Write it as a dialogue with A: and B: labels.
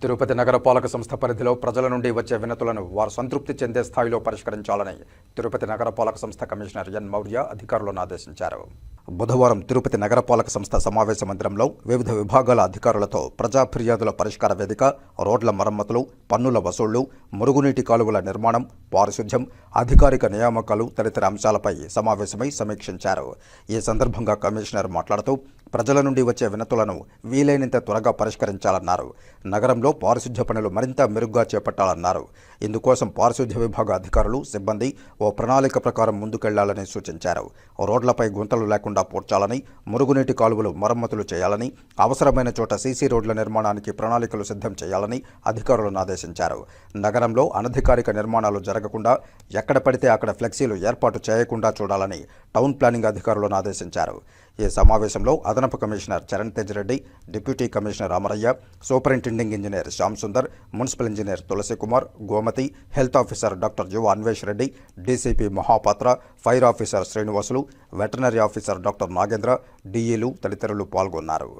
A: తిరుపతి నగరపాలక సంస్థ పరిధిలో ప్రజల నుండి వచ్చే వినతులను వారు సంతృప్తి చెందే స్థాయిలో పరిష్కరించాలని తిరుపతి నగరపాలక సంస్థ కమిషనర్ ఎన్ మౌర్య అధికారులను ఆదేశించారు. బుధవారం తిరుపతి నగరపాలక సంస్థ సమావేశ మందిరంలో వివిధ విభాగాల అధికారులతో ప్రజా ఫిర్యాదుల పరిష్కార వేదిక, రోడ్ల మరమ్మతులు, పన్నుల వసూళ్లు, మురుగునీటి కాలువల నిర్మాణం, పారిశుధ్యం, అధికారిక నియామకాలు తదితర అంశాలపై సమావేశమై సమీక్షించారు. ఈ సందర్భంగా కమిషనర్ మాట్లాడుతూ ప్రజల నుండి వచ్చే వినతులను వీలైనంత త్వరగా పరిష్కరించాలన్నారు. నగరంలో పారిశుధ్య పనులు మరింత మెరుగ్గా చేపట్టాలన్నారు. ఇందుకోసం పారిశుధ్య విభాగ అధికారులు, సిబ్బంది ఓ ప్రణాళిక ప్రకారం ముందుకెళ్లాలని సూచించారు. రోడ్లపై గుంతలు లేకుండా పూడ్చాలని, మురుగునీటి కాలువలు మరమ్మతులు చేయాలని, అవసరమైన చోట సీసీ రోడ్ల నిర్మాణానికి ప్రణాళికలు సిద్ధం చేయాలని అధికారులను ఆదేశించారు. నగరంలో అనధికారిక నిర్మాణాలు జరగకుండా ఎక్కడ పడితే అక్కడ ఫ్లెక్సీలు ఏర్పాటు చేయకుండా చూడాలని టౌన్ ప్లానింగ్ అధికారులను ఆదేశించారు. ఈ సమావేశంలో అదనపు commissioner Charan Tej Reddy, deputy commissioner Amarayya, superintending engineer Shyam Sundar, municipal engineer Tulasi Kumar, Gomathi, health officer doctor Yuva Anvesh Reddy, DCP Mahapatra, fire officer Srinivasulu, veterinary officer doctor Nagendra, డీఈలు తదితరులు పాల్గొన్నారు.